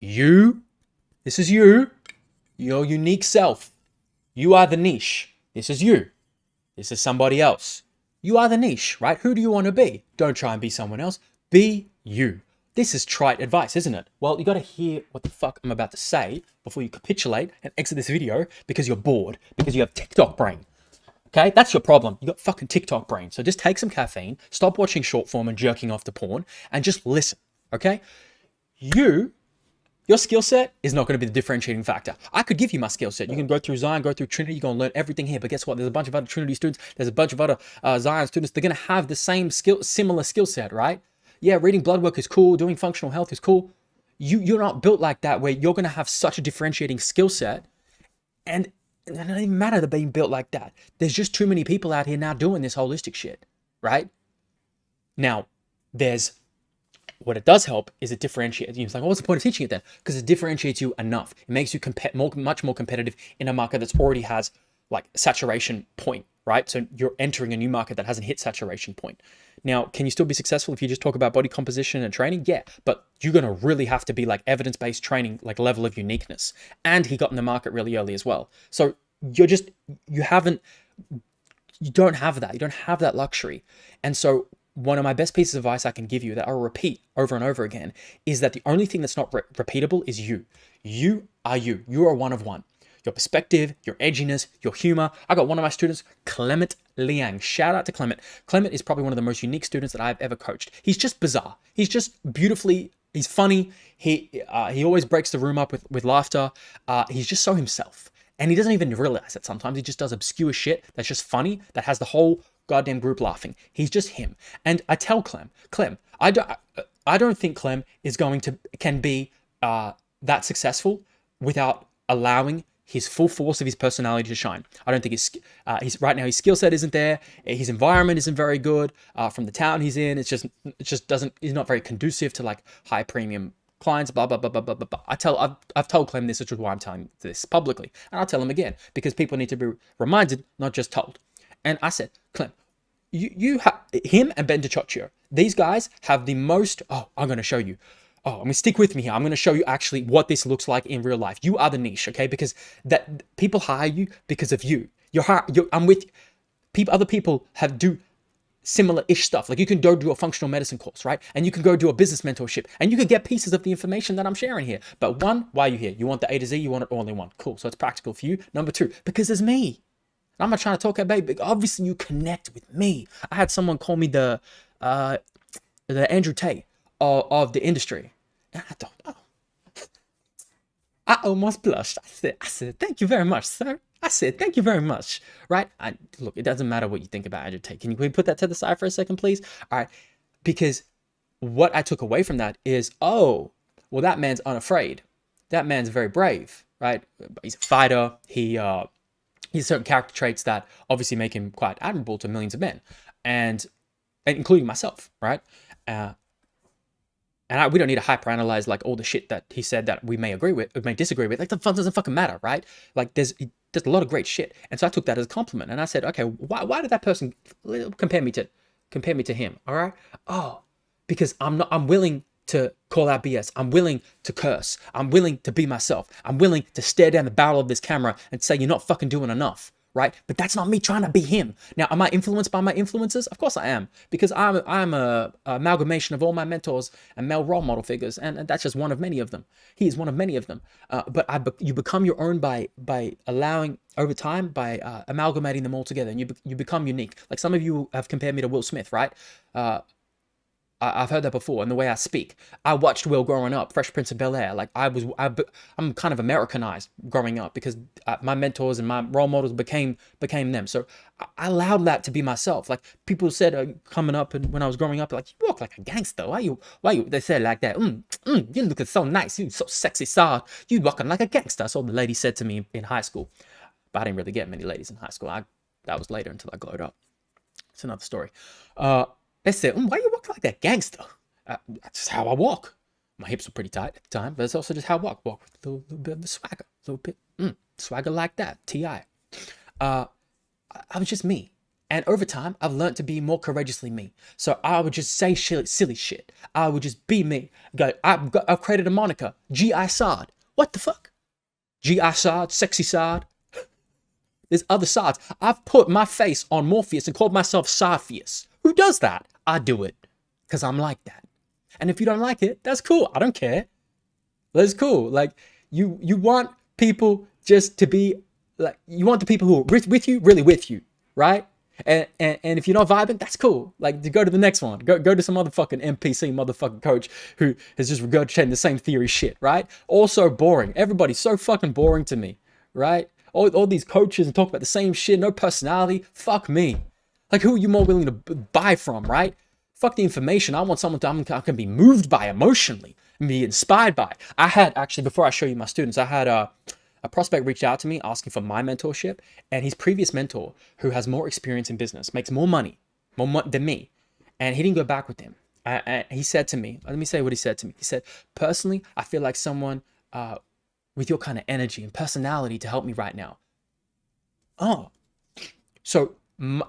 You, this is you, your unique self. You are the niche. This is you. This is somebody else. You are the niche, right? Who do you want to be? Don't try and be someone else. Be you. This is trite advice, isn't it? Well, you got to hear what the fuck I'm about to say before you capitulate and exit this video because you're bored, because you have TikTok brain. Okay, that's your problem. You got fucking TikTok brain. So just take some caffeine, stop watching short form and jerking off to porn, and just listen. Okay, your skill set is not going to be the differentiating factor. I could give you my skill set. You can go through Zion, go through Trinity, you're going to learn everything here. But guess what? There's a bunch of other Trinity students. There's a bunch of other Zion students. They're going to have the same similar skill set, right? Yeah, reading blood work is cool. Doing functional health is cool. You're not built like that where you're going to have such a differentiating skill set. And it doesn't even matter they're being built like that. There's just too many people out here now doing this holistic shit, right? Now, what it does help is it differentiates you. It's like, what's the point of teaching it then? Because it differentiates you enough. It makes you much more competitive in a market that's already has like saturation point, right? So you're entering a new market that hasn't hit saturation point. Now, can you still be successful if you just talk about body composition and training? Yeah, but you're going to really have to be like evidence-based training, like level of uniqueness. And he got in the market really early as well. So you don't have that. You don't have that luxury. And so one of my best pieces of advice I can give you that I'll repeat over and over again is that the only thing that's not repeatable is you. You are you. You are one of one. Your perspective, your edginess, your humor. I got one of my students, Clement Liang. Shout out to Clement. Clement is probably one of the most unique students that I've ever coached. He's just bizarre. He's just he's funny. He always breaks the room up with laughter. He's just so himself. And he doesn't even realize it sometimes. He just does obscure shit that's just funny, that has the whole goddamn group laughing. He's just him. And I tell Clem, I don't think Clem can be that successful without allowing his full force of his personality to shine. I don't think he's right now his skill set isn't there. His environment isn't very good. From the town he's in, he's not very conducive to like high premium clients, blah, blah, blah, blah, blah, blah, blah. I've told Clem this, which is why I'm telling this publicly. And I'll tell him again, because people need to be reminded, not just told. And I said, Clem, you have him and Ben DiCioccio. These guys have the most, I'm going to show you. I'm going to stick with me here. I'm going to show you actually what this looks like in real life. You are the niche, okay? Because that people hire you because of you. I'm with people. Other people do similar-ish stuff. Like you can go do a functional medicine course, right? And you can go do a business mentorship, and you can get pieces of the information that I'm sharing here. But one, why are you here? You want the A to Z. You want it all in one. Cool. So it's practical for you. Number two, because there's me. I'm not trying to talk about, but obviously you connect with me. I had someone call me the Andrew Tate of the industry. And I almost blushed. I said, thank you very much, sir. I said, thank you very much. Right? Look, it doesn't matter what you think about Andrew Tate. Can we put that to the side for a second, please? All right. Because what I took away from that is, well, that man's unafraid. That man's very brave, right? He's a fighter. He has certain character traits that obviously make him quite admirable to millions of men, and including myself, right? And we don't need to hyperanalyze like all the shit that he said that we may agree with, or may disagree with. Like the fun doesn't fucking matter, right? Like there's a lot of great shit, and so I took that as a compliment, and I said, okay, why did that person compare me to him? All right, because I'm willing to call out BS. I'm willing to curse. I'm willing to be myself. I'm willing to stare down the barrel of this camera and say you're not fucking doing enough. Right? But that's not me trying to be him. Now, am I influenced by my influences? Of course I am, because I'm a amalgamation of all my mentors and male role model figures, and that's just one of many of them. He is one of many of them. But you become your own by allowing over time, by amalgamating them all together, and you become unique. Like some of you have compared me to Will Smith, right? I've heard that before, and the way I speak. I watched Will growing up, Fresh Prince of Bel-Air. Like I'm kind of Americanized growing up because my mentors and my role models became them. So I allowed that to be myself. Like people said coming up and when I was growing up, like you walk like a gangster. Why you? They said like that. You looking so nice. You so sexy, Saad. You walking like a gangster. That's what the lady said to me in high school. But I didn't really get many ladies in high school. That was later until I glowed up. It's another story. They said, why you walk like that gangster? That's just how I walk. My hips were pretty tight at the time, but it's also just how I walk. Walk with a little bit of a swagger. A little bit, swagger like that, T.I. I was just me. And over time, I've learned to be more courageously me. So I would just say silly shit. I would just be me. I've created a moniker, G.I. Saad. What the fuck? G.I. Saad, sexy Saad. There's other Saads. I've put my face on Morpheus and called myself Saphius. Who does that? I do it. Because I'm like that. And if you don't like it, that's cool. I don't care. That's cool. Like, you want people just to be, like, you want the people who are with you, really with you, right? And if you're not vibing, that's cool. Like, to go to the next one. Go to some motherfucking NPC motherfucking coach who has just regurgitating the same theory shit, right? Also boring. Everybody's so fucking boring to me, right? All these coaches and talk about the same shit, no personality. Fuck me. Like, who are you more willing to buy from, right? Fuck the information. I want someone I can be moved by emotionally and be inspired by. I had, actually, before I show you my students, I had a prospect reached out to me asking for my mentorship, and his previous mentor, who has more experience in business, makes more money than me, and he didn't go back with him. He said to me, let me say what he said to me. He said, personally, I feel like someone with your kind of energy and personality to help me right now. Oh, so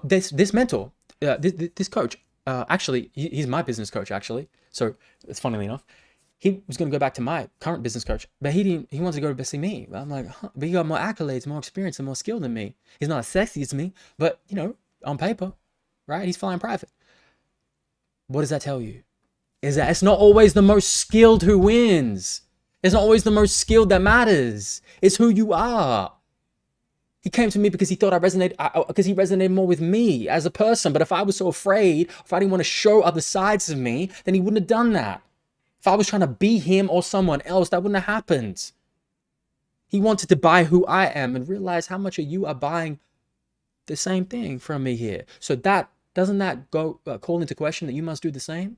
this mentor, this coach, actually, he's my business coach, actually. So it's funnily enough, he was going to go back to my current business coach, but he wanted to go to see me. I'm like, huh, but he got more accolades, more experience, and more skill than me. He's not as sexy as me, but, you know, on paper, right? He's flying private. What does that tell you? Is that it's not always the most skilled who wins. It's not always the most skilled that matters. It's who you are. He came to me because he thought because he resonated more with me as a person. But if I was so afraid, if I didn't want to show other sides of me, then he wouldn't have done that. If I was trying to be him or someone else, that wouldn't have happened. He wanted to buy who I am and realize how much of you are buying the same thing from me here. So doesn't that go call into question that you must do the same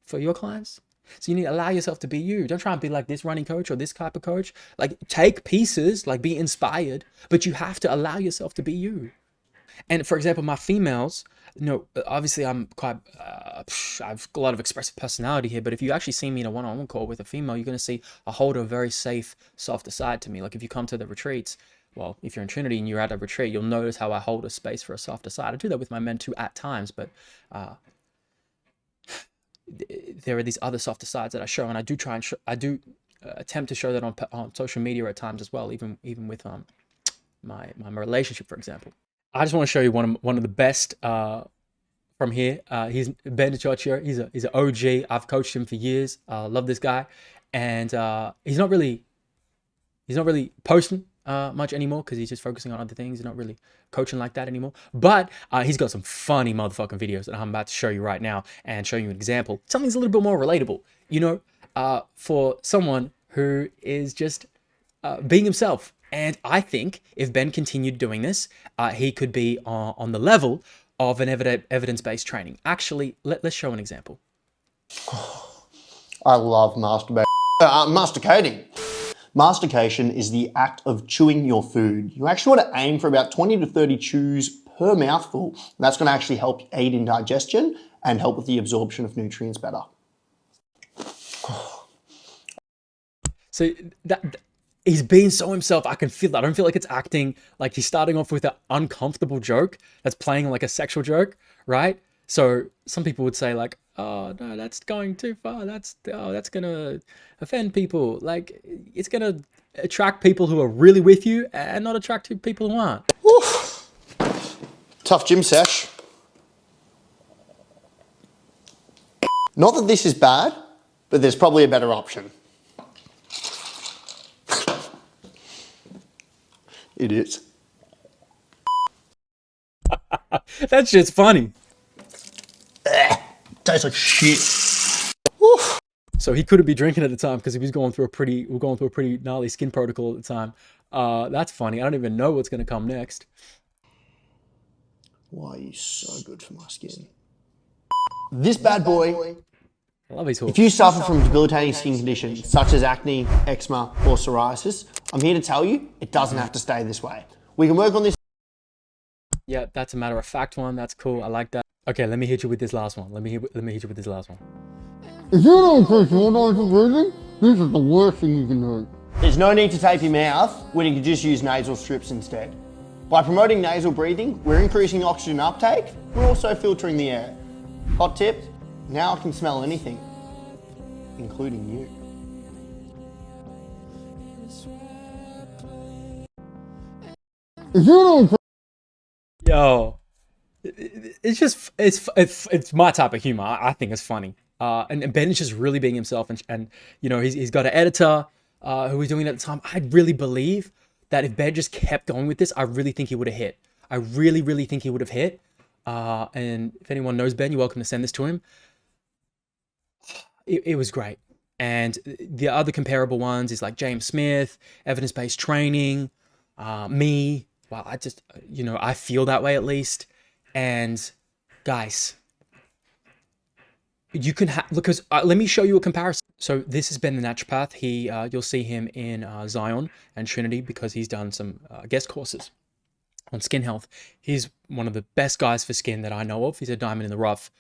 for your clients? So you need to allow yourself to be you. Don't try and be like this running coach or this type of coach. Like, take pieces, like, be inspired, but you have to allow yourself to be you. And for example, my females, you know, obviously I'm quite, I've a lot of expressive personality here, but if you actually see me in a one-on-one call with a female, you're going to see I hold a very safe, softer side to me. Like, if you come to the retreats, well, if you're in Trinity and you're at a retreat, you'll notice how I hold a space for a softer side. I do that with my men too at times, but there are these other softer sides that I show, and I do try and I do attempt to show that on social media at times as well, even with my relationship, for example. I just want to show you one of the best from here. He's Ben DiCioccio. He's an OG. I've coached him for years. Love this guy, and he's not really posting much anymore because he's just focusing on other things. He's not really coaching like that anymore. But he's got some funny motherfucking videos that I'm about to show you right now and show you an example. Something's a little bit more relatable, you know, for someone who is just being himself. And I think if Ben continued doing this, he could be on the level of an evidence-based training. Actually, let's show an example. I love masticating. Mastication is the act of chewing your food. You actually want to aim for about 20 to 30 chews per mouthful. That's going to actually help aid in digestion and help with the absorption of nutrients better. So he's being so himself. I can feel that. I don't feel like it's acting. Like, he's starting off with an uncomfortable joke that's playing like a sexual joke, right? So some people would say like, oh no, that's going too far. That's gonna offend people. Like, it's gonna attract people who are really with you and not attract people who aren't. Oof. Tough gym sesh. Not that this is bad, but there's probably a better option. It is. That's just funny. Tastes like shit. So he couldn't be drinking at the time because he was going through a pretty gnarly skin protocol at the time. That's funny. I don't even know what's going to come next. Why are you so good for my skin? This bad boy. I love his hook. If you suffer from debilitating skin conditions such as acne, eczema, or psoriasis, I'm here to tell you it doesn't have to stay this way. We can work on this. Yeah, that's a matter of fact one. That's cool. I like that. Okay, let me hit you with this last one. Let me hit you with this last one. If you don't take your for breathing, this is the worst thing you can do. There's no need to tape your mouth when you can just use nasal strips instead. By promoting nasal breathing, we're increasing oxygen uptake, we're also filtering the air. Hot tip, now I can smell anything, including you. If you don't Yo, it's just it's my type of humor. I think it's funny. And Ben is just really being himself, and you know he's got an editor who was doing it at the time. I really believe that if Ben just kept going with this, I really think he would have hit. I really think he would have hit. And if anyone knows Ben, you're welcome to send this to him. It was great. And the other comparable ones is like James Smith, evidence-based training, me. Well, I just, you know, I feel that way at least. And guys, you can have, because let me show you a comparison. So this has been the naturopath. You'll see him in Zion and Trinity because he's done some guest courses on skin health. He's one of the best guys for skin that I know of. He's a diamond in the rough.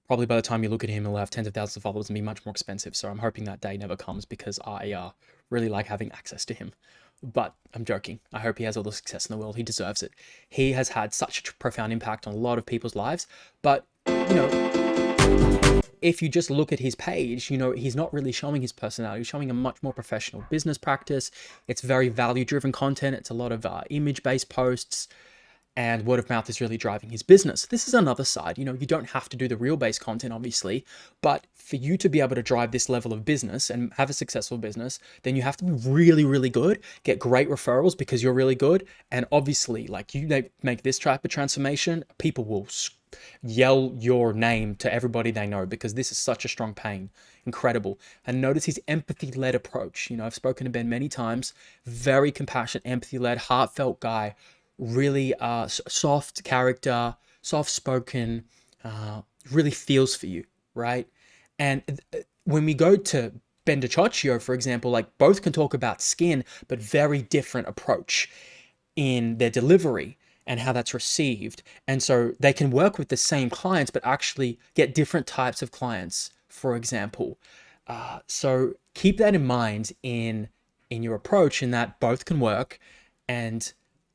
Probably by the time you look at him, he'll have tens of thousands of followers and be much more expensive. So I'm hoping that day never comes because I really like having access to him. But I'm joking. I hope he has all the success in the world. He deserves it. He has had such a profound impact on a lot of people's lives. But, you know, if you just look at his page, you know, he's not really showing his personality. He's showing a much more professional business practice. It's very value-driven content. It's a lot of image-based posts. And word of mouth is really driving his business. This is another side. You know, you don't have to do the reel-based content, obviously, but for you to be able to drive this level of business and have a successful business, then you have to be really good, get great referrals because you're really good. And obviously, like you make this type of transformation, people will yell your name to everybody they know because this is such a strong pain. Incredible. And notice his empathy-led approach. You know, I've spoken to Ben many times, very compassionate, empathy-led, heartfelt guy. Really soft character, soft-spoken, really feels for you, right? And when we go to Ben DiCioccio, for example, like both can talk about skin, but very different approach in their delivery and how that's received. And so they can work with the same clients, but actually get different types of clients, for example. So keep that in mind in your approach, in that both can work, and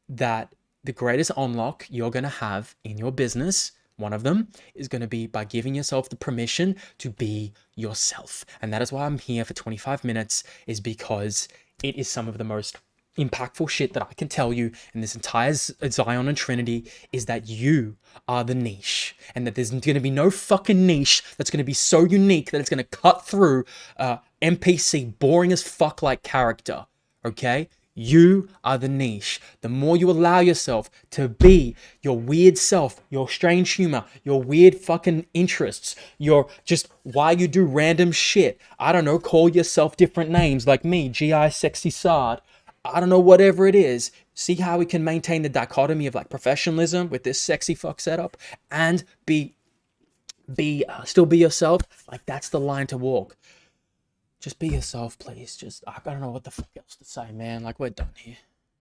that the greatest unlock you're going to have in your business, one of them, is going to be by giving yourself the permission to be yourself. And that is why I'm here for 25 minutes, is because it is some of the most impactful shit that I can tell you in this entire Zion and Trinity, is that you are the niche, and that there's going to be no fucking niche that's going to be so unique that it's going to cut through NPC boring as fuck like character. Okay? You are the niche. The more you allow yourself to be your weird self, your strange humor, your weird fucking interests, your just why you do random shit. I don't know, call yourself different names like me, GI Sexy Saad. I don't know, whatever it is. See how we can maintain the dichotomy of like professionalism with this sexy fuck setup and still be yourself. Like that's the line to walk. Just be yourself, please. I don't know what the fuck else to say, man. Like, we're done here.